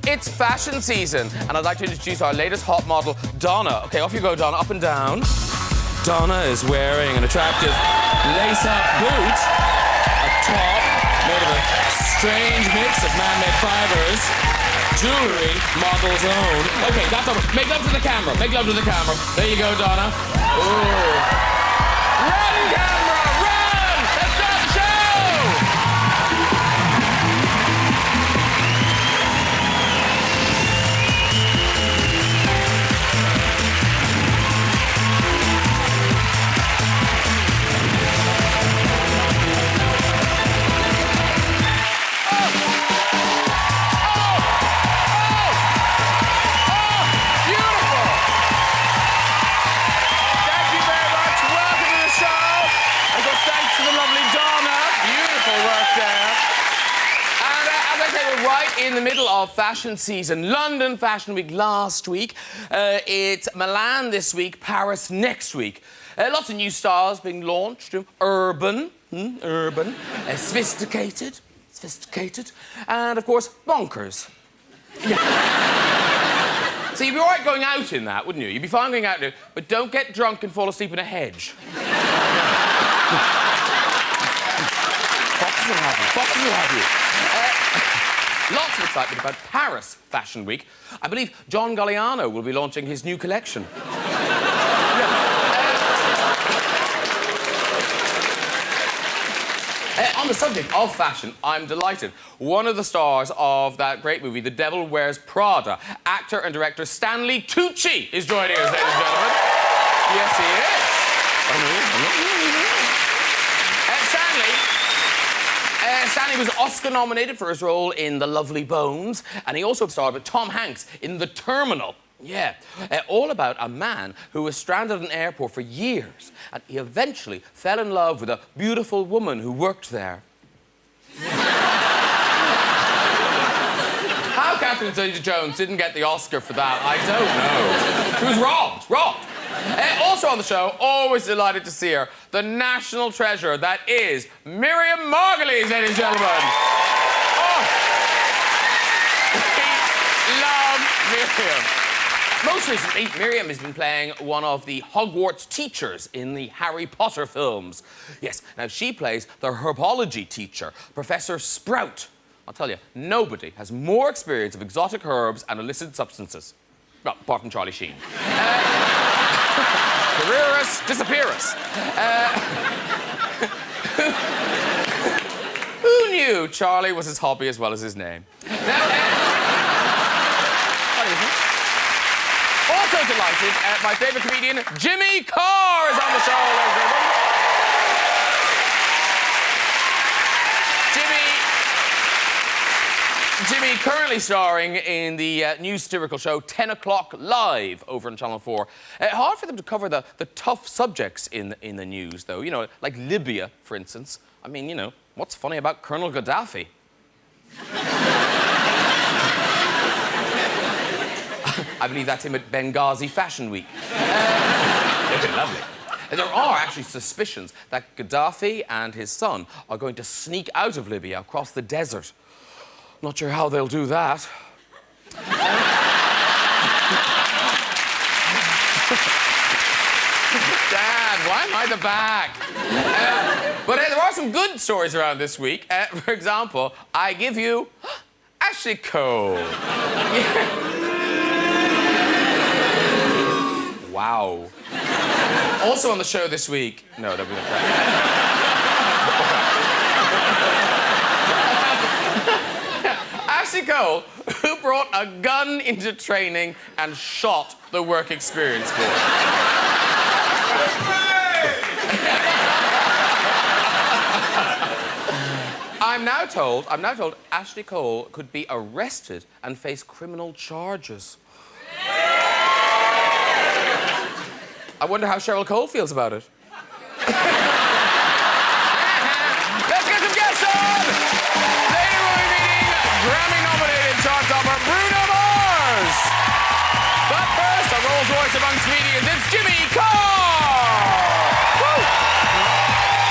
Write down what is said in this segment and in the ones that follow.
It's fashion season, and I'd like to introduce our latest hot model, Donna. Okay, off you go, Donna, up and down. Donna is wearing an attractive lace-up boot, a top made of a strange mix of man-made fibers, jewelry, model's own. Okay, that's over. Make love to the camera. Make love to the camera. There you go, Donna. Ooh. Run, camera, run! Let's start the show! In the middle of fashion season, London Fashion Week last week, it's Milan this week, Paris next week. Lots of new styles being launched. Urban, sophisticated, and of course, bonkers. Yeah. So you'd be all right going out in that, wouldn't you? You'd be fine going out in it, but don't get drunk and fall asleep in a hedge. Foxes will have you. Lots of excitement about Paris Fashion Week. I believe John Galliano will be launching his new collection. On the subject of fashion, I'm delighted. One of the stars of that great movie, The Devil Wears Prada, actor and director Stanley Tucci is joining us, ladies and gentlemen. Yes, he is. Stanley was Oscar-nominated for his role in The Lovely Bones, and he also starred with Tom Hanks in The Terminal. Yeah, all about a man who was stranded at an airport for years, and he eventually fell in love with a beautiful woman who worked there. How Catherine Zeta-Jones didn't get the Oscar for that, I don't know. She was robbed. Also on the show, always delighted to see her, the national treasure that is Miriam Margolyes, ladies and gentlemen. Oh, we love Miriam. Most recently, Miriam has been playing one of the Hogwarts teachers in the Harry Potter films. Yes, now she plays the herbology teacher, Professor Sprout. I'll tell you, nobody has more experience of exotic herbs and illicit substances. Well, apart from Charlie Sheen. Careerus, disappearus. Who knew Charlie was his hobby as well as his name? Now, also delighted, my favourite comedian, Jimmy Carr, is on the show. Jimmy currently starring in the new satirical show 10 O'Clock Live over on Channel 4. Hard for them to cover the tough subjects in the news, though. You know, like Libya, for instance. I mean, you know, what's funny about Colonel Gaddafi? I believe that's him at Benghazi Fashion Week. They've been lovely. There are actually suspicions that Gaddafi and his son are going to sneak out of Libya across the desert. Not sure how they'll do that. Dad, why am I the back? But there are some good stories around this week. For example, I give you Ashley Cole. Wow. Also on the show this week... No, don't be like that. Ashley Cole, who brought a gun into training and shot the work experience board. I'm now told Ashley Cole could be arrested and face criminal charges. I wonder how Cheryl Cole feels about it. Let's get some guests on! Later we'll be meeting Grammy-nominated chart topper Bruno. But first, a Rolls Royce amongst comedians, it's Jimmy Carr! Woo!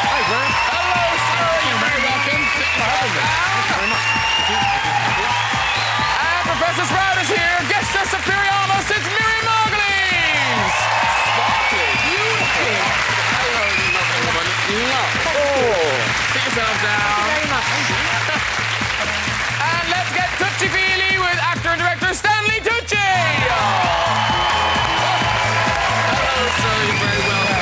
Hi, Bruno. Hello, sir. You're very welcome. Thank you for having me. Thank you very much. And Professor Sit yourself down. Thank you very much. And let's get touchy-feely with actor and director Stanley Tucci. Hello, sir. You're very welcome.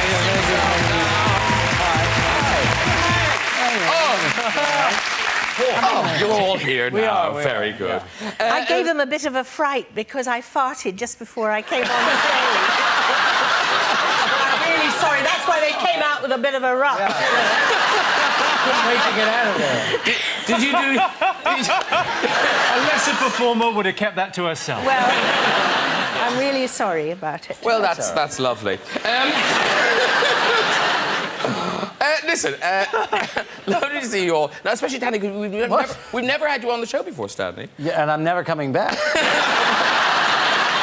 Oh, you're all here now. We are. Very good. Yeah. I gave them a bit of a fright because I farted just before I came on stage. I'm really sorry. That's why they came out with a bit of a rush. Couldn't wait to get out of there. Did you do... A lesser performer would have kept that to herself. Well, I'm really sorry about it. Well, that's lovely. Listen, lovely to see you all. Now, especially Stanley, because we've never had you on the show before, Stanley. Yeah, and I'm never coming back.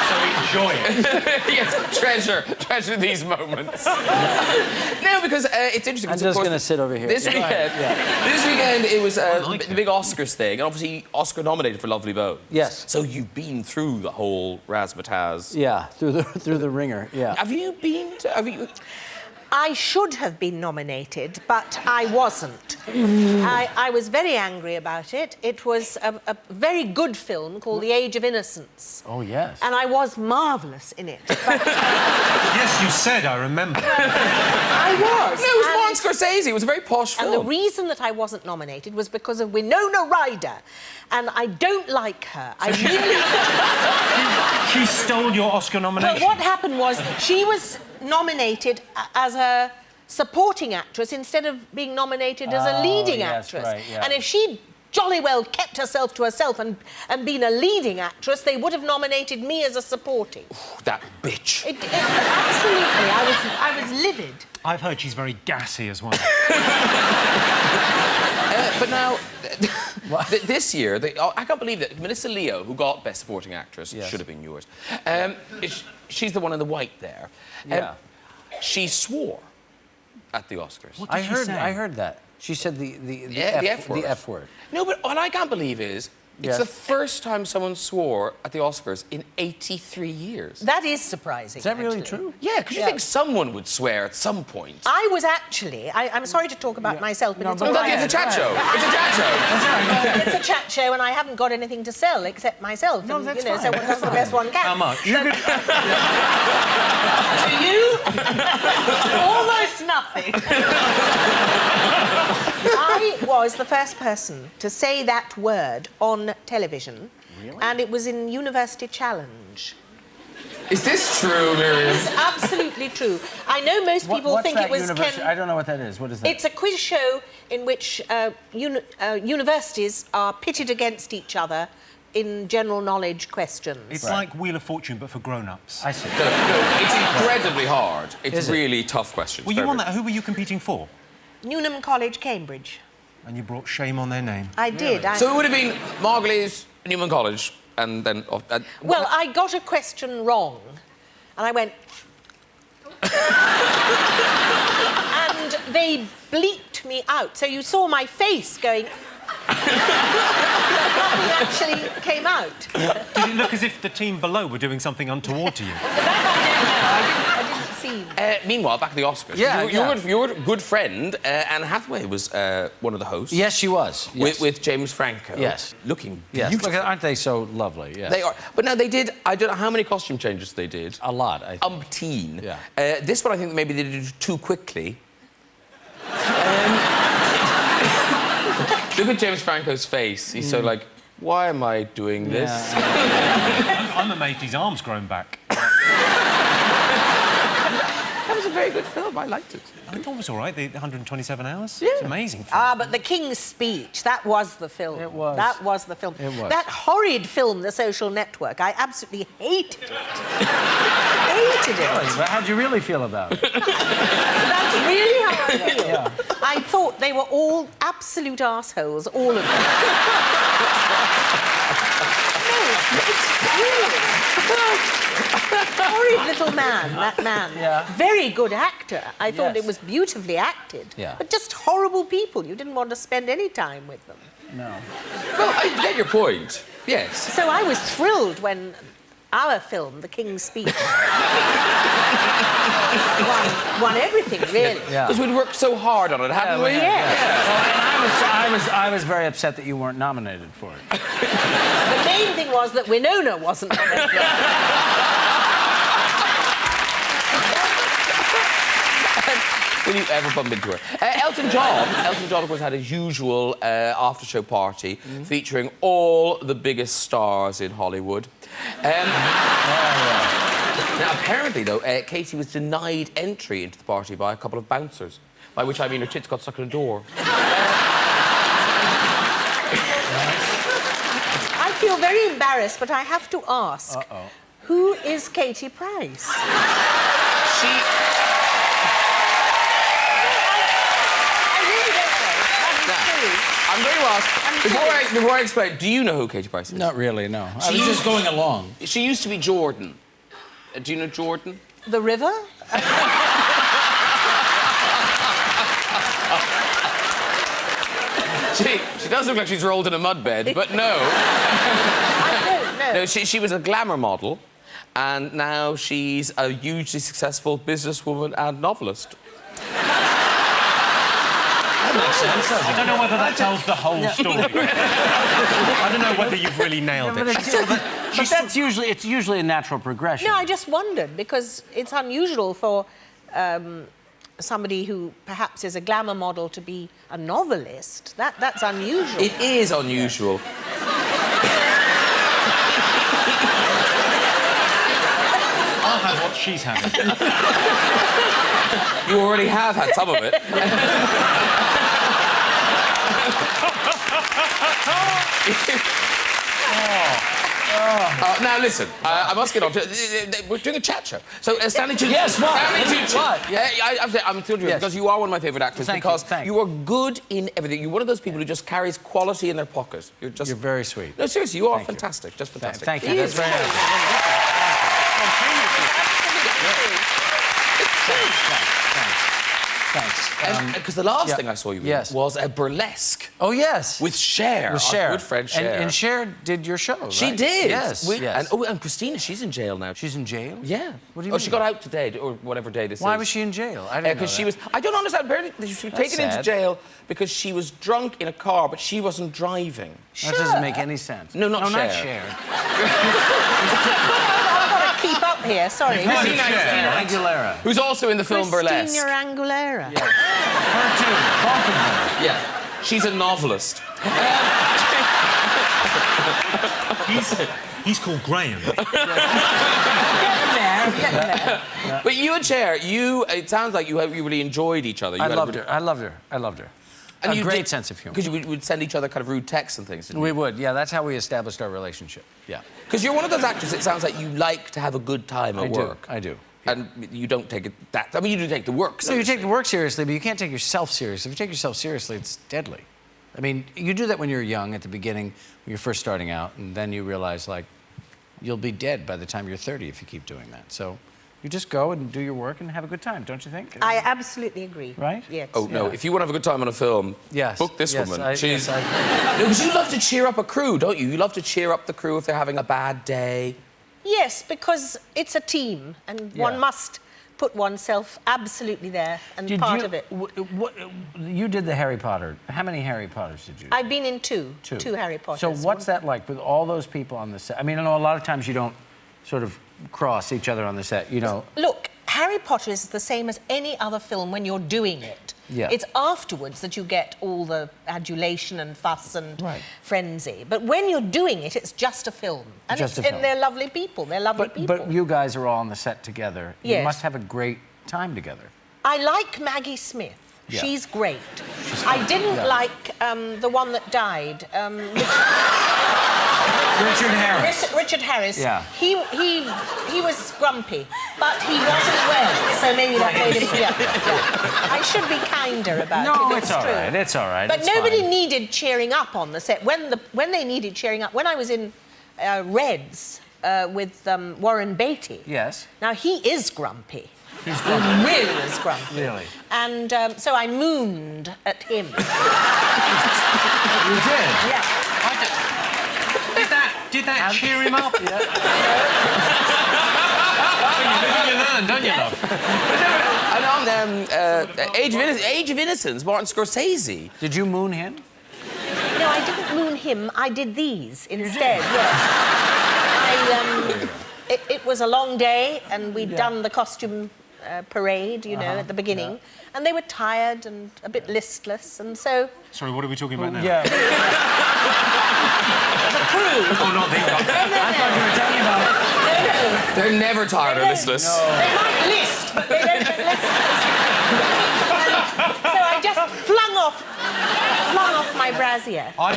So enjoy it. Yes, treasure these moments. No, because it's interesting. I'm just going to sit over here. This weekend, it was the big Oscars thing, and obviously Oscar nominated for Lovely Bones. Yes. So you've been through the whole razzmatazz. Yeah, through the ringer. Yeah. Have you been to? Have you? I should have been nominated, but I wasn't. I was very angry about it. It was a very good film called The Age of Innocence. Oh, yes. And I was marvellous in it. But Yes, you said, I remember. I was. No, it was Martin Scorsese. It was a very posh film. And the reason that I wasn't nominated was because of Winona Ryder. And I don't like her. I really... She stole your Oscar nomination. But what happened was she was nominated as a supporting actress instead of being nominated as a leading actress. Right, yeah. And if she'd jolly well kept herself to herself and been a leading actress, they would have nominated me as a supporting. That bitch. Absolutely. I was livid. I've heard she's very gassy as well. But now, this year, I can't believe that Melissa Leo, who got Best Supporting Actress, should have been yours. She's the one in the white there. Yeah. She swore at the Oscars. What did she say? I heard that. She said the F word. The F word. No, but what I can't believe is it's the first time someone swore at the Oscars in 83 years. That is surprising. Is that really actually. true? Yeah, because you think someone would swear at some point. I was actually... I'm sorry to talk about myself, but it's No, all right. it's a chat show. It's a chat show. It's a chat show, and I haven't got anything to sell except myself. No, and, that's so fine. one does the best one can. How much? To you, almost nothing. I was the first person to say that word on television, and it was in University Challenge. Is this true, Miriam? It's absolutely true. I know most people think it was I don't know what that is. What is that? It's a quiz show in which universities are pitted against each other in general knowledge questions. It's like Wheel of Fortune, but for grown-ups. I see. No, it's incredibly hard. It's really tough questions. Were you on that? Who were you competing for? Newnham College, Cambridge. And you brought shame on their name. I did. So it would have been Margolyes, Newman College, and then... Well, I got a question wrong, and I went... and they bleeped me out, so you saw my face going... Nothing actually came out. Did it look as if the team below were doing something untoward to you? I didn't see. Meanwhile, back at the Oscars, your good friend Anne Hathaway was one of the hosts. Yes, she was. Yes. With James Franco. Yes. Looking Yes. beautiful. Look, aren't they so lovely? Yeah. They are. But now they did... I don't know how many costume changes they did. A lot, I think. Umpteen. Yeah. This one, I think maybe they did too quickly. Look at James Franco's face. He's so like, why am I doing this? I'm amazed his arm's grown back. That was a very good film. I liked it. I thought it was all right, the 127 hours. Yeah. It's amazing. Ah, but The King's Speech, that was the film. It was. That was the film. It was. That horrid film, The Social Network, I absolutely hated it. Hated it. But how'd you really feel about it? That's really how I feel. Yeah. I thought they were all absolute arseholes, all of them. No, it's true. Horrid little man, that man. Yeah. Very good actor. I thought Yes. it was beautifully acted. Yeah. But just horrible people. You didn't want to spend any time with them. No. Well, I get your point. Yes. So I was thrilled when our film, The King's Speech, won everything, really. Yeah. Because we'd worked so hard on it, haven't we? Yes. Well, and I was very upset that you weren't nominated for it. The main thing was that Winona wasn't nominated. Will you ever bump into her? Elton John, of course, had his usual after-show party featuring all the biggest stars in Hollywood. Now, apparently, though, Katie was denied entry into the party by a couple of bouncers, by which I mean her tits got stuck in a door. I feel very embarrassed, but I have to ask, who is Katie Price? I'm going to ask, before I explain, do you know who Katie Price is? Not really, no. I was just going along. She used to be Jordan. Do you know Jordan? The river? She does look like she's rolled in a mud bed, but no. I don't know. No, she was a glamour model, and now she's a hugely successful businesswoman and novelist. I don't know whether that tells the whole story. I don't know whether you've really nailed it. But that's usually a natural progression. No, I just wondered, because it's unusual for somebody who perhaps is a glamour model to be a novelist. That's unusual. It is unusual. I'll have what she's having. You already have had some of it. Now listen, I must get on to. We're doing a chat show. So Stanley Tucci. Yes, what? Stanley Tucci. What? I'm thrilled to because you are one of my favourite actors because you are good in everything. You're one of those people who just carries quality in their pockets. You're very sweet. No, seriously, you are fantastic. Just fantastic. Thank you. That's very nice. Thanks. Because the last thing I saw you in was a burlesque. Oh, yes. With Cher. Our good friend Cher. And Cher did your show, right? She did. Yes. And Christina, she's in jail now. She's in jail? Yeah. What do you mean? She got out today, or whatever day this is. Why was she in jail? I didn't know she was... I don't understand. Apparently, she was taken into jail because she was drunk in a car, but she wasn't driving. That doesn't make any sense. No, not Cher. Not Cher. I've got to keep up here, sorry. Christina Aguilera. Who's also in the film Burlesque. Christina Aguilera. Yeah. Her too. Both of them. Yeah. She's a novelist. He's called Graham. Getting there. But you and Cher, it sounds like you really enjoyed each other. I loved her. And a great sense of humor. Because you would send each other kind of rude texts and things, didn't you? We would, yeah. That's how we established our relationship. Yeah. Because you're one of those actors, it sounds like you like to have a good time at work. I do. And you don't take it that... I mean, you do take the work seriously. So you take the work seriously, but you can't take yourself seriously. If you take yourself seriously, it's deadly. I mean, you do that when you're young, at the beginning, when you're first starting out, and then you realize, like, you'll be dead by the time you're 30 if you keep doing that. So you just go and do your work and have a good time, don't you think? I absolutely agree. Right? Yes. Oh, no, if you want to have a good time on a film, book this woman. No, because you love to cheer up a crew, don't you? You love to cheer up the crew if they're having a bad day. Yes, because it's a team, and one must put oneself absolutely there and part of it. You did the Harry Potter. How many Harry Potters did you do? I've been in two Harry Potters. So what's that like with all those people on the set? I mean, I know a lot of times you don't sort of cross each other on the set, you know. Look, Harry Potter is the same as any other film when you're doing it. Yeah. It's afterwards that you get all the adulation and fuss and frenzy. But when you're doing it, it's just a film. And, and they're lovely people. They're lovely people. But you guys are all on the set together. Yes. You must have a great time together. I like Maggie Smith. Yeah. She's great. I didn't like the one that died. Richard Harris. Richard Harris. Yeah. He was grumpy, but he wasn't well, so maybe that made him. I should be kinder about it. No, it's all right. It's all right. But nobody needed cheering up on the set. When they needed cheering up, when I was in Reds with Warren Beatty. Yes. Now he is grumpy. He's grumpy. He really is grumpy. Really. And so I mooned at him. You did? Yeah. Did that cheer him up? Yeah. You're learn, don't you, love? And on Age of Innocence, Martin Scorsese. Did you moon him? No, I didn't moon him. I did these instead. Yes. It was a long day, and we'd done the costume parade, you know, at the beginning, and they were tired and a bit listless, and so. Sorry, what are we talking about now? Yeah. The crew. Oh, not the guy. I thought you were talking about... No. They're never tired or listless. No. They might list, but they don't get listless. So I just flung off my brassiere. I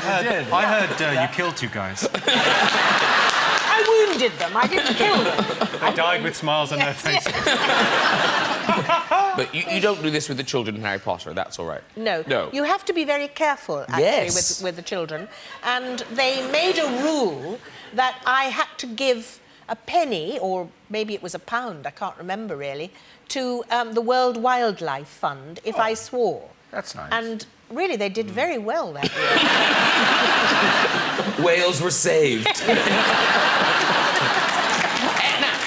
heard you killed 2 guys. I wounded them. I didn't kill them. They died with smiles on their faces. But you don't do this with the children in Harry Potter, that's all right. No. No. You have to be very careful, actually, Yes. with the children. And they made a rule that I had to give a penny, or maybe it was a pound, I can't remember really, to the World Wildlife Fund if I swore. That's nice. And really, they did very well that year. Whales were saved. Now,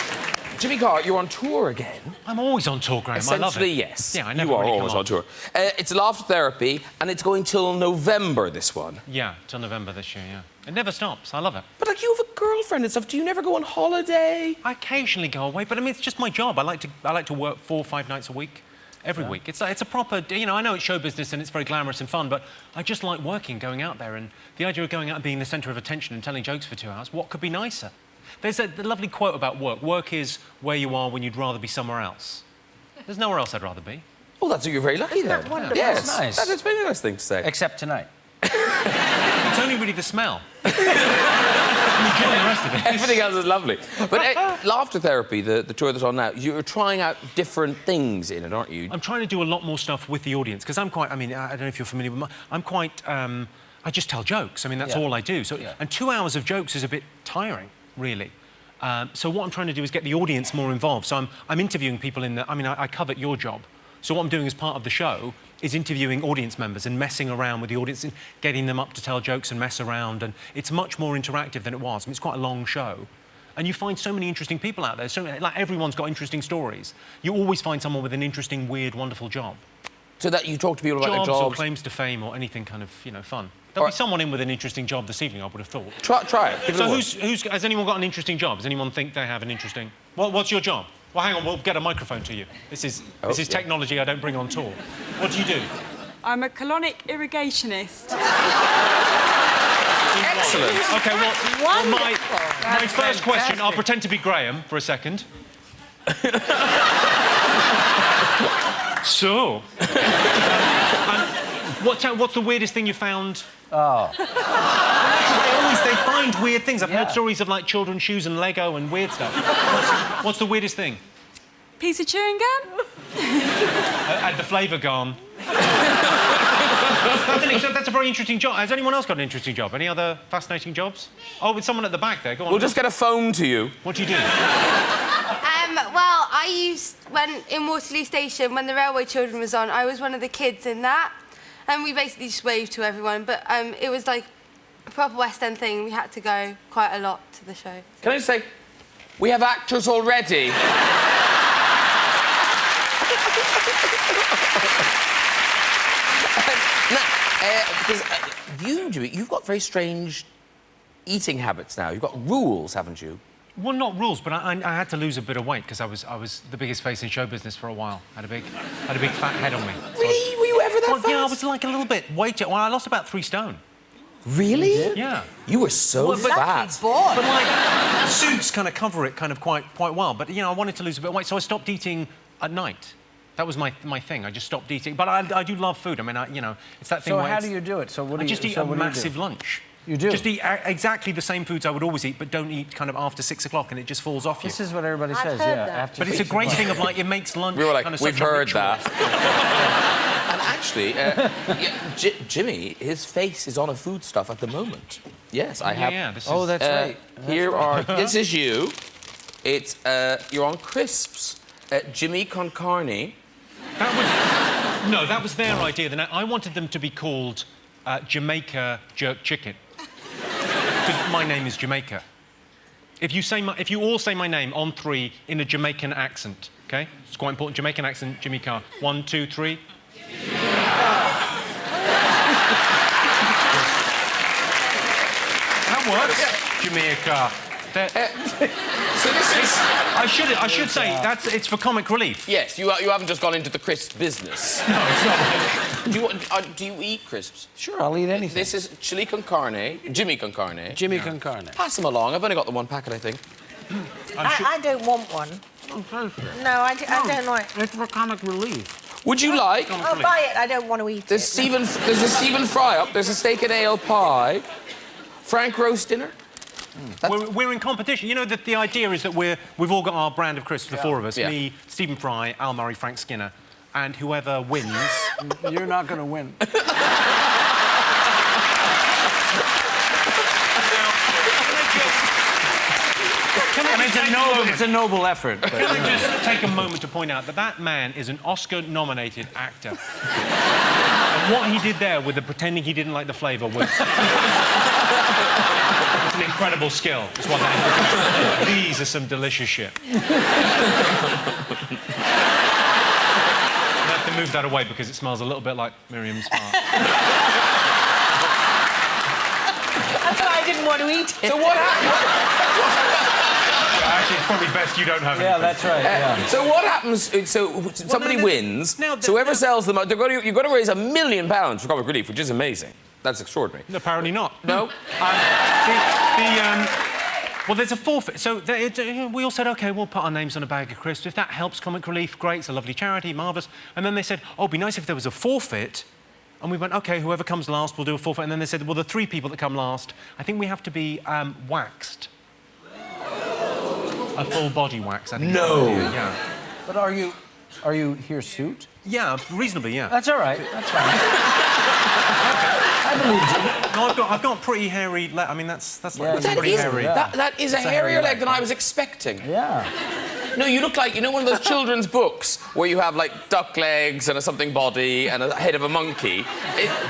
Jimmy Carr, you're on tour again. I'm always on tour, Graham. I love it. Essentially, yes. Yeah, I never You are really come always off. on tour. It's Laughter Therapy, and it's going till November, this one. Yeah, till November this year, yeah. It never stops. I love it. But, like, you have a girlfriend and stuff. Do you never go on holiday? I occasionally go away, but I mean, it's just my job. I like to work 4 or 5 nights a week. Every week. It's a proper, you know, I know it's show business and it's very glamorous and fun, but I just like working, going out there, and the idea of going out and being the centre of attention and telling jokes for 2 hours, what could be nicer? There's the lovely quote about work. Work is where you are when you'd rather be somewhere else. There's nowhere else I'd rather be. Well, that's you're very lucky then. that wonderful? Yes, That's nice. That's a very nice thing to say. Except tonight. It's only really the smell. You kill the rest of it. Everything else is lovely. But Laughter Therapy, the tour that's on now, you're trying out different things in it, aren't you? I'm trying to do a lot more stuff with the audience, because I'm quite, I mean, I don't know if you're familiar with I'm quite, I just tell jokes. I mean, that's all I do. So, and 2 hours of jokes is a bit tiring, really. So what I'm trying to do is get the audience more involved. So I'm interviewing people in the... I mean, I covet your job. So what I'm doing as part of the show is interviewing audience members and messing around with the audience and getting them up to tell jokes and mess around. And it's much more interactive than it was. I mean, it's quite a long show. And you find so many interesting people out there. So, like, everyone's got interesting stories. You always find someone with an interesting, weird, wonderful job. So that you talk to people about their jobs. Or claims to fame or anything kind of, you know, fun. There'll be someone in with an interesting job this evening, I would have thought. Try it. Give it a whirl. So has anyone got an interesting job? Does anyone think they have an interesting... What's your job? Well, hang on, we'll get a microphone to you. This is technology I don't bring on tour. What do you do? I'm a colonic irrigationist. Excellent. OK, well, my first question, I'll pretend to be Graham for a second. So... what's the weirdest thing you found? Oh. They find weird things. I've heard stories of, like, children's shoes and Lego and weird stuff. What's the weirdest thing? Piece of chewing gum? Had the flavour gone. That's a very interesting job. Has anyone else got an interesting job? Any other fascinating jobs? Oh, with someone at the back there. Go on. We'll just get a phone to you. What do you do? Well, when in Waterloo Station, when the Railway Children was on, I was one of the kids in that. And we basically just waved to everyone. But it was like a proper West End thing. We had to go quite a lot to the show. Can I just say, we have actors already. Now, because you've got very strange eating habits now. You've got rules, haven't you? Well, not rules, but I had to lose a bit of weight because I was the biggest face in show business for a while. I had a big fat head on me. So Really? Were you ever that fast? Yeah, I was like a little bit weight. Well, I lost about 3 stone. Really? Yeah. You were so fat. Boy. But, like, suits kind of cover it kind of quite well. But, you know, I wanted to lose a bit of weight, so I stopped eating at night. That was my thing. I just stopped eating. But I do love food. I mean, you know, it's that thing So where how do you do it? So what do I you just eat so a what do you do? massive lunch. You do? Just eat exactly the same foods I would always eat, but don't eat kind of after 6 o'clock, and it just falls off you. This is what everybody I've says, heard yeah. that. After But it's a 6 great o'clock. thing of, like, it makes lunch We were like, kind of we've such a heard ritual. that. And actually, Jimmy, his face is on a foodstuff at the moment. Yes, I have. Yeah, this is... Oh, that's right. Here are. This is you. It's you're on crisps. Jimmy con carne. That was their idea. I wanted them to be called Jamaica Jerk Chicken. Because my name is Jamaica. If you all say my name on 3 in a Jamaican accent, OK? It's quite important. Jamaican accent, Jimmy Carr. 1, 2, 3. That works. Jamaica. So this is... I should say it's for comic relief. Yes, you haven't just gone into the crisps business. No, it's not. Do you eat crisps? Sure, I'll eat anything. This is chili con carne, Jimmy con carne. Jimmy con carne. Pass them along. I've only got the one packet, I think. I don't want one. No, I don't like. It's for comic relief. Would you like... I'll buy it. I don't want to eat There's it. there's a Stephen Fry up. There's a steak and ale pie. Frank roast dinner. We're in competition. You know that the idea is that we've all got our brand of crisps, the four of us. Yeah. Me, Stephen Fry, Al Murray, Frank Skinner, and whoever wins. You're not going to win. It's a noble effort. But, Can I just take a moment to point out that that man is an Oscar-nominated actor. And what he did there with the pretending he didn't like the flavour was... It's an incredible skill. It's what that is. These are some delicious shit. I have to move that away because it smells a little bit like Miriam's fart. That's why I didn't want to eat it. So what happened? Actually, it's probably best you don't have it. yeah, that's right. Yeah. So what happens? So somebody wins. no, So whoever sells them, you've got to raise £1 million for comic relief, which is amazing. That's extraordinary. Apparently not. No. Well, there's a forfeit. So we all said, OK, we'll put our names on a bag of crisps. If that helps Comic Relief, great. It's a lovely charity, marvellous. And then they said, oh, it'd be nice if there was a forfeit. And we went, OK, whoever comes last, we'll do a forfeit. And then they said, well, the 3 people that come last, I think we have to be waxed. A full body wax, I think. No. Yeah. But are you hirsute? Yeah, reasonably, yeah. That's all right. That's fine. I believe you. No, I've got pretty hairy I mean, that's Yeah, pretty hairy. That is a hairier leg than I was expecting. Yeah. No, you look like, you know, one of those children's books where you have, like, duck legs and a something body and a head of a monkey.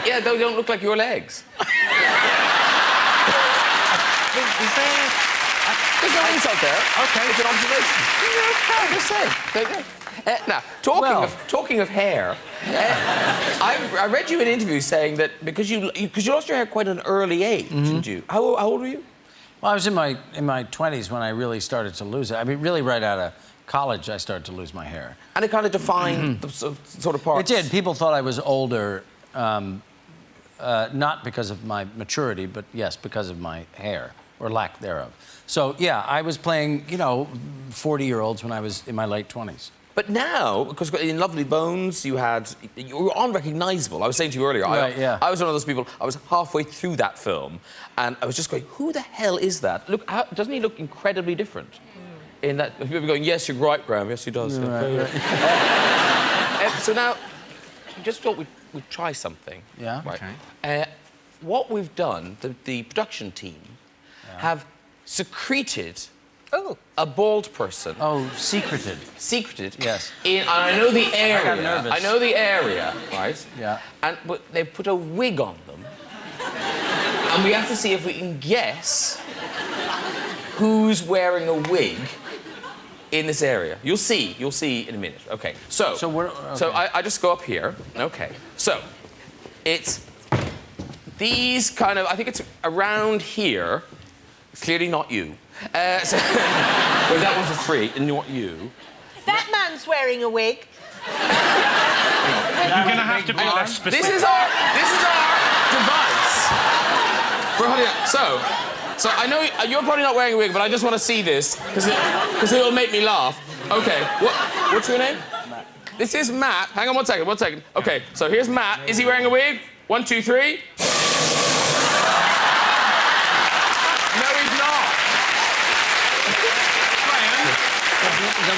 Yeah, they don't look like your legs. Is there... There's no insult there. OK. It's an observation. I'm just saying. There you go. Now, talking of hair, I read you in an interview saying that because you lost your hair quite at an early age, didn't you? How old were you? Well, I was in my 20s when I really started to lose it. I mean, really right out of college, I started to lose my hair. And it kind of defined the sort of parts. It did. People thought I was older, not because of my maturity, but yes, because of my hair, or lack thereof. So, yeah, I was playing, you know, 40-year-olds when I was in my late 20s. But now, because in Lovely Bones, you were unrecognisable. I was saying to you earlier, Right, yeah. I was one of those people, I was halfway through that film, and I was just going, who the hell is that? Look, doesn't he look incredibly different? In that, people going, yes, you're right, Graham, yes, he does. Right. So now, I just thought we'd try something. Yeah? Right. OK. What we've done, the production team, have secreted a bald person. Oh, secreted. Secreted. Yes. And I know the area. I got nervous. I know the area, right? Yeah. But they've put a wig on them. And we have to see if we can guess who's wearing a wig in this area. You'll see in a minute. Okay. So I just go up here. Okay. So it's these kind of, I think it's around here. Clearly not you. Well, that one for free, and not you. That man's wearing a wig. You're going to have to be less specific. This is our device. So I know you're probably not wearing a wig, but I just want to see this because it'll make me laugh. Okay. What's your name? Matt. This is Matt. Hang on one second. Okay. So here's Matt. Is he wearing a wig? 1, 2, 3.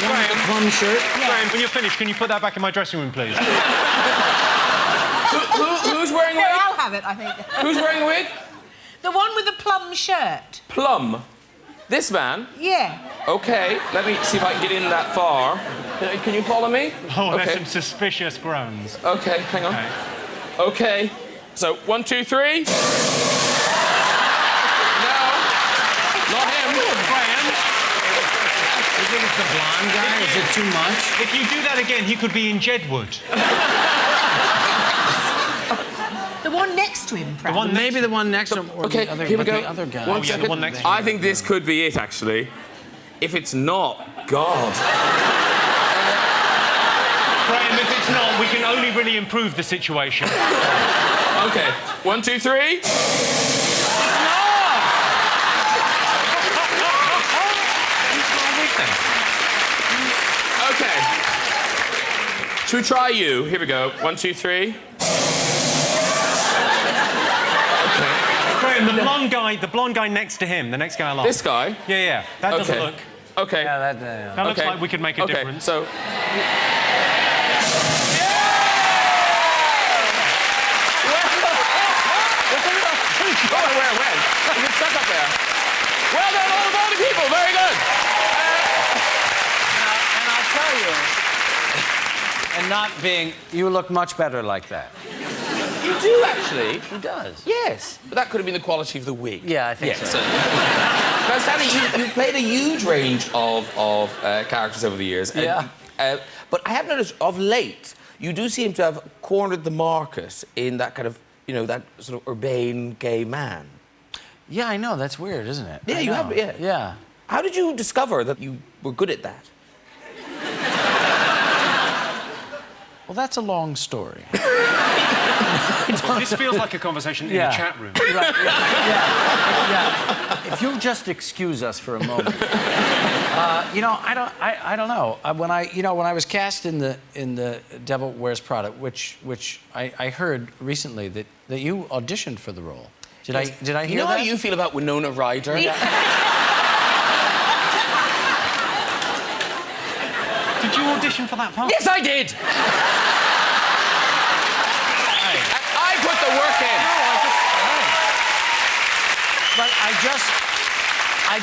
Graham, the plum shirt? Graham, when you're finished, can you put that back in my dressing room, please? Who's wearing a Here, wig? I'll have it, I think. Who's wearing a wig? The one with the plum shirt. Plum. This man? Yeah. Okay, let me see if I can get in that far. Can you follow me? Oh, okay. There's some suspicious groans. Okay, hang on. Okay. So, 1, 2, 3. No. Not him. Graham. think it's the blonde guy? Is it too much? If you do that again, he could be in Jedward. The one next to him, perhaps. Maybe the one next to him. Or Okay, the other, here we but go. The other guy. One yeah, the second. one next to him. I think this could be it, actually. If it's not, God. Graham, if it's not, we can only really improve the situation. Okay, 1, 2, 3. Okay. Should we try you? Here we go. 1, 2, 3. Graham, the blonde guy next to him, the next guy along. This guy? Yeah. That doesn't look. Okay. Yeah, That looks like we could make a difference. So. Where? You get stuck up there. Well done, all the people. Very good. And I'll tell you, and not being, you look much better like that. You do, actually. He does. Yes. But that could have been the quality of the wig. Yeah, I think so. Now, Stanley, you've played a huge range of characters over the years. Yeah. But I have noticed, of late, you do seem to have cornered the market in that kind of, you know, that sort of urbane gay man. Yeah, I know. That's weird, isn't it? Yeah, I you know. have, yeah. Yeah. How did you discover that you were good at that? Well, that's a long story. This feels like a conversation in a chat room. Right. Yeah. If you'll just excuse us for a moment. You know, I don't know. When I was cast in the Devil Wears Prada, which I heard recently that you auditioned for the role. Did I hear that? You know how you feel about Winona Ryder? Did you audition for that part? Yes, I did. I put the work in. But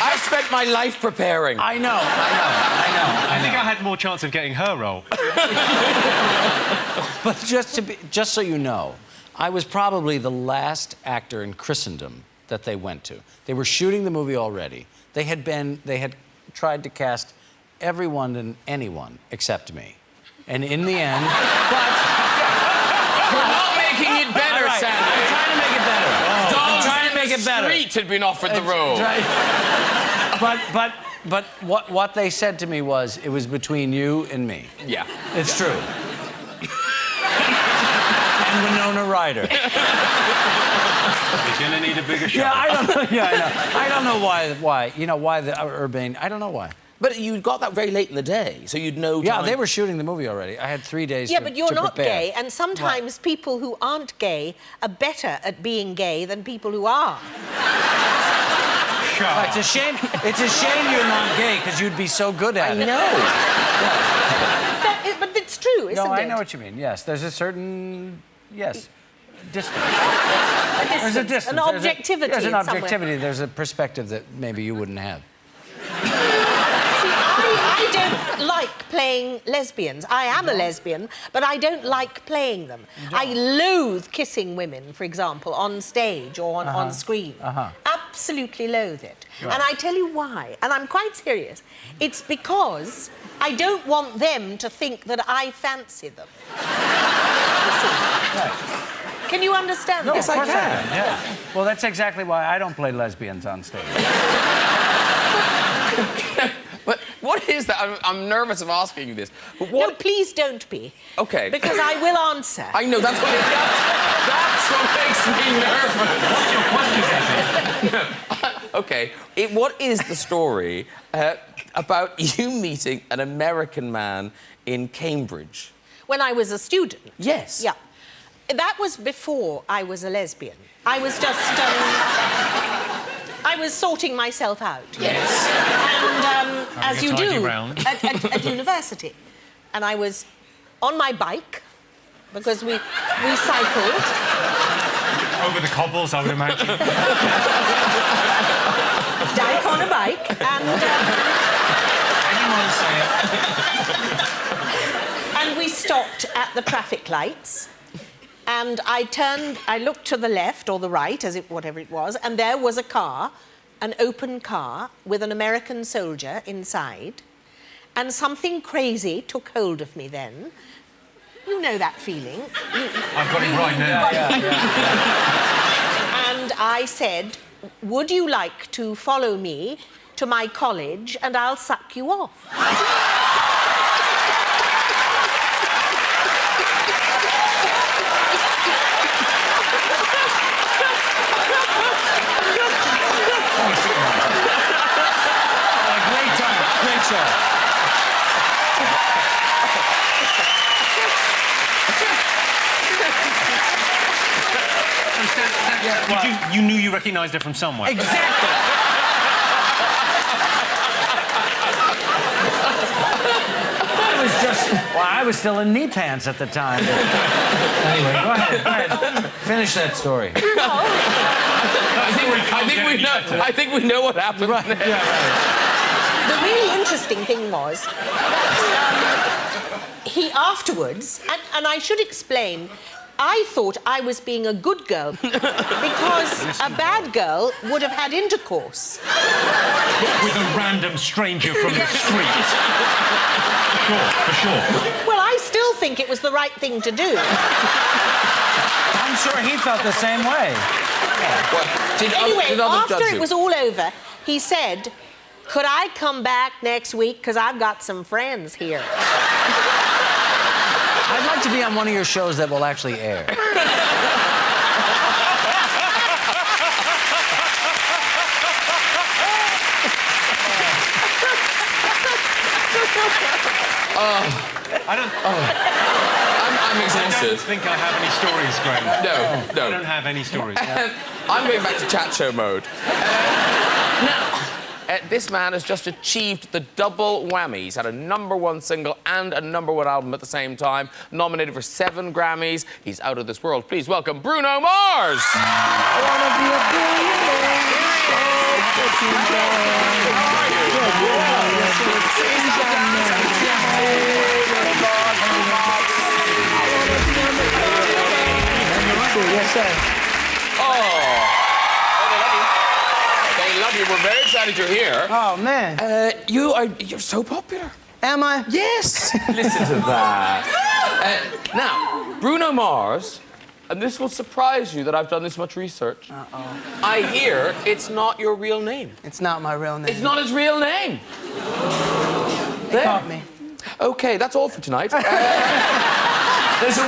I spent my life preparing. I know. I think I had more chance of getting her role. But just so you know, I was probably the last actor in Christendom that they went to. They were shooting the movie already. They had tried to cast everyone and anyone except me. And in the end, We're not making it better, All right, Stanley. I'm trying to make it better. I'm trying to make it better. Street had been offered the role. Right. But what they said to me was, it was between you and me. Yeah. It's true. And Winona Ryder. You're gonna need a bigger shot. Yeah, I don't know. Yeah, I know. I don't know why. You know, why the urbane. I don't know why. But you got that very late in the day, so you'd know. Yeah, time. they were shooting the movie already. I had 3 days. Yeah, to but you're not prepare. gay, and sometimes people who aren't gay are better at being gay than people who are. Shut up. It's a shame. It's a shame you're not gay, because you'd be so good at I it. know. But it's true, isn't No, it? I know what you mean. Yes, there's a certain distance. A There's a distance. An objectivity. There's an somewhere. objectivity. There's a perspective that maybe you wouldn't have. I don't like playing lesbians. I am a lesbian, but I don't like playing them. I loathe kissing women, for example, on stage or on screen. Absolutely loathe it. Right. And I tell you why, and I'm quite serious. It's because I don't want them to think that I fancy them. You see? Right. Can you understand No, that? of course I can. Yeah. Well, that's exactly why I don't play lesbians on stage. But what is that? I'm nervous of asking you this. But what? No, please don't be. Okay. Because I will answer. I know that's what makes me nervous. Okay. What is the story about you meeting an American man in Cambridge? When I was a student. Yes. Yeah. That was before I was a lesbian. I was just, I was sorting myself out. Yes. And as a you tidy do round. at university. And I was on my bike, because we cycled. Over the cobbles, I would imagine. Dyke on a bike, and... Anyone say it? And we stopped at the traffic lights. And I looked to the left or the right, whatever it was, and there was a car, an open car, with an American soldier inside. and something crazy took hold of me then. You know that feeling. I've got it right now. And I said, would you like to follow me to my college and I'll suck you off? Great time. Great show. You knew you recognised her from somewhere. Exactly. I was still in knee pants at the time. Anyway, go ahead. Finish that story. I think we know what happened. Right. Yeah, right. The really interesting thing was that he afterwards, and I should explain, I thought I was being a good girl because a bad girl would have had intercourse. With a random stranger from the street. For sure. Well, I still think it was the right thing to do. I'm sure he felt the same way. Anyway, after it was all over, he said, could I come back next week? Because I've got some friends here. I'd like to be on one of your shows that will actually air. I'm exhausted. I don't think I have any stories, Graham. No. I don't have any stories. I'm going back to chat show mode. This man has just achieved the double whammy. He's had a #1 single and a #1 album at the same time. Nominated for 7 Grammys. He's out of this world. Please welcome Bruno Mars. I wanna be a billionaire. Yes, sir. They love you. We're very excited you're here. Oh, man. You're so popular. Am I? Yes. Listen to that. Now, Bruno Mars, and this will surprise you that I've done this much research. I hear it's not your real name. It's not my real name. It's not his real name. They caught me. Okay, that's all for tonight. So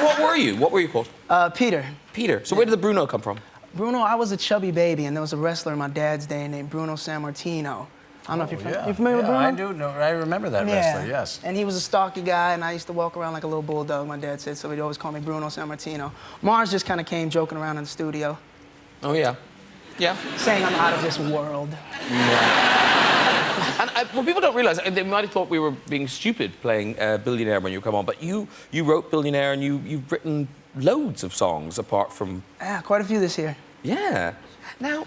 what were you? What were you called? Peter. Peter. So where did the Bruno come from? Bruno, I was a chubby baby, and there was a wrestler in my dad's day named Bruno Sammartino. I don't know if you're familiar. You familiar with Bruno? I do know. I remember that wrestler, yes. And he was a stocky guy, and I used to walk around like a little bulldog, my dad said, so he'd always call me Bruno Sammartino. Mars just kind of came joking around in the studio. Oh, yeah. Yeah. Saying I'm out of this world. And well, people don't realise, they might have thought we were being stupid playing Billionaire when you come on, but you wrote Billionaire and you've written loads of songs apart from... Yeah, quite a few this year. Yeah. Now,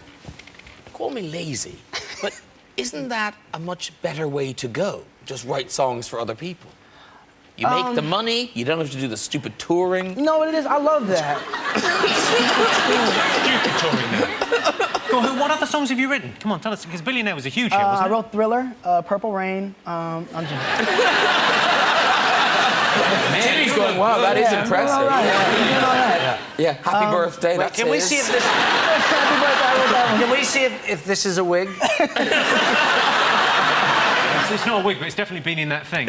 call me lazy, but isn't that a much better way to go? Just write songs for other people. You make the money, you don't have to do the stupid touring. You know what it is? I love that. Stupid touring now. Go on, what other songs have you written? Come on, tell us, because Billionaire was a huge hit, wasn't it? I wrote Thriller, Purple Rain, I'm just... Jimmy's going, wow, that is impressive. All right. Yeah, happy birthday, that's Can we see if this... Can we see if this is a wig? It's not a wig, but it's definitely been in that thing.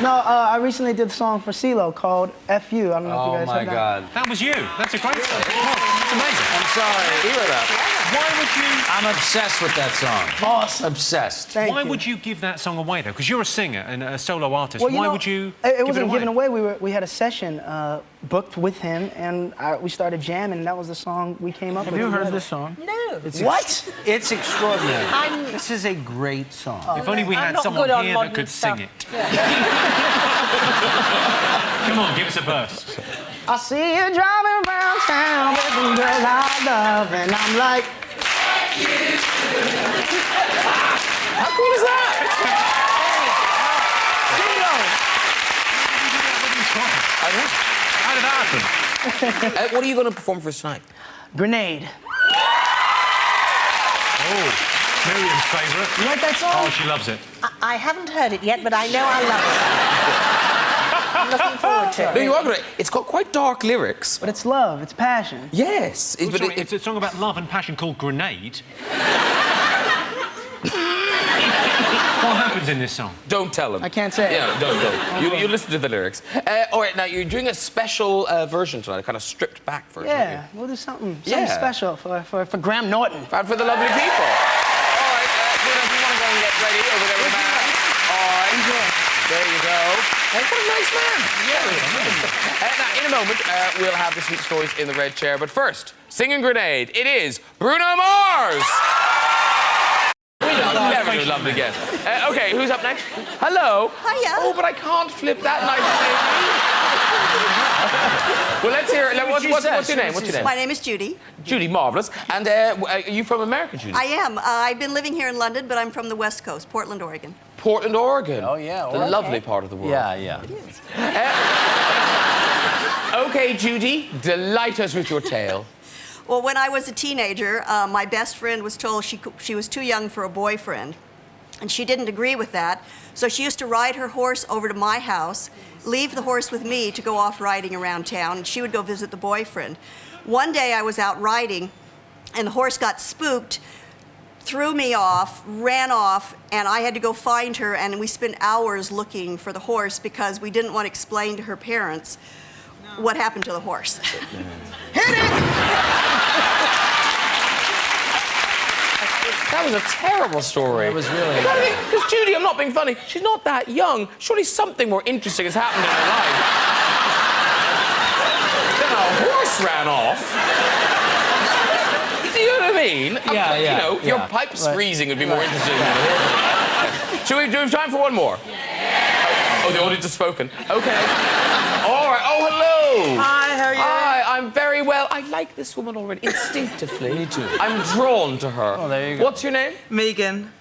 No, I recently did a song for CeeLo called F You. I don't know if you guys heard that. Oh, my God. That was you. That's a great song. That's amazing. I'm sorry. Hear that. Why would you... I'm obsessed with that song. Awesome. Obsessed. Thank Why you. would you give that song away, though? Because you're a singer and a solo artist. Well, Why would you It wasn't give it given away. We had a session booked with him, and we started jamming, and that was the song we came up with. Have you heard together. this song? No. What? It's extraordinary. I'm- This is a great song. If only we I'm had not someone good on here that modern could stuff. sing it. Come on, give us a burst. I see you driving around town with the girl I love, and I'm like, How cool is that? How did that happen? What are you going to perform for us tonight? Grenade. Oh. Miriam's favourite. You like that song? Oh, she loves it. I haven't heard it yet, but I know I love it. I'm looking forward to it. No, you are great. It's got quite dark lyrics. But it's love, it's passion. Yes. Oh, sorry, it's a song about love and passion called Grenade. What happens in this song? Don't tell him. I can't say it. Yeah, don't. You listen to the lyrics. All right, now you're doing a special version tonight, a kind of stripped back version. Yeah, we'll do something Yeah. special for Graham Norton. And for the lovely people. All right, Bruno, if you want to go and get ready over there with the band. All right. There you go. Hey, what a nice man. Yeah. Now, in a moment, we'll have the sweet stories in the red chair. But first, singing Grenade, it is Bruno Mars. Never do lovely guest. Okay, who's up next? Hello. Hiya. Oh, but I can't flip that nice thing. Well, let's hear it. What's your name? What's your name? My name is Judy. Judy, marvellous. And are you from America, Judy? I am. I've been living here in London, but I'm from the West Coast, Portland, Oregon. Portland, Oregon. Oh, yeah. The lovely part of the world. Yeah. Okay, Judy, delight us with your tale. Well, when I was a teenager, my best friend was told she was too young for a boyfriend, and she didn't agree with that. So she used to ride her horse over to my house, leave the horse with me to go off riding around town, and she would go visit the boyfriend. One day I was out riding, and the horse got spooked, threw me off, ran off, and I had to go find her, and we spent hours looking for the horse because we didn't want to explain to her parents what happened to the horse. Hit it! That was a terrible story. It was really... Because Judy, I'm not being funny, she's not that young. Surely something more interesting has happened in her life. Then a horse ran off. Do you know what I mean? Yeah. You know, your pipes freezing would be more interesting than a horse. Should we do time for one more? Yeah. Oh, the audience has spoken. Okay. All right. Oh, hello. Hi, how are you? Hi, I'm very well. I like this woman already, instinctively. Me too. I'm drawn to her. Oh, there you go. What's your name? Megan.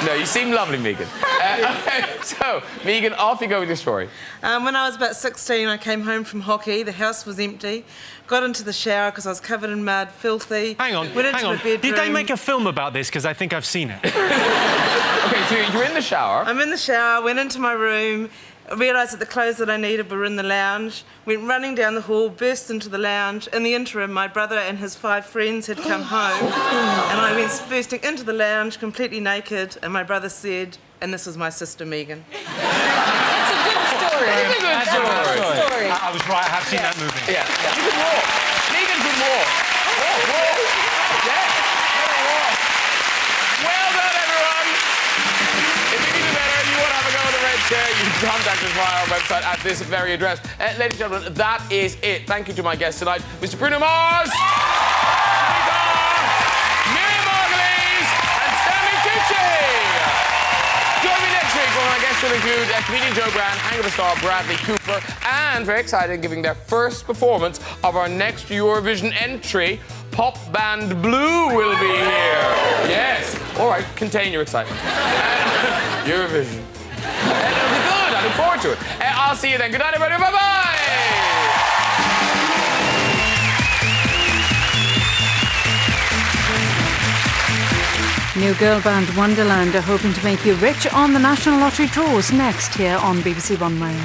No, you seem lovely, Megan. So, Megan, off you go with your story. When I was about 16, I came home from hockey. The house was empty. Got into the shower because I was covered in mud, filthy. Hang on. Went into my bedroom. Did they make a film about this? Because I think I've seen it. Okay, so you're in the shower. I'm in the shower, went into my room, realised that the clothes that I needed were in the lounge, went running down the hall, burst into the lounge. In the interim, my brother and his 5 friends had come home, and I went bursting into the lounge, completely naked, and my brother said, and this was my sister, Megan. It's a good story. It's a good story. I was right. I have seen that movie. Yeah. You can walk. Megan can walk. Walk. Yeah. Walk. Well done, everyone. If you need better, you want to have a go at the red chair, you can contact us via our website at this very address. Ladies and gentlemen, that is it. Thank you to my guests tonight, Mr. Bruno Mars, Carr, Miriam Margolyes, and Stanley Tucci. Join me next week when my guests will include comedian Joe Brand, Hangover star Bradley Cooper, and very exciting, giving their first performance of our next Eurovision entry, Pop Band Blue will be here. Yes. All right, contain your excitement. Eurovision. It'll be good. I look forward to it. I'll see you then. Good night, everybody. Bye-bye. New girl band Wonderland are hoping to make you rich on the National Lottery draws next here on BBC One Wales.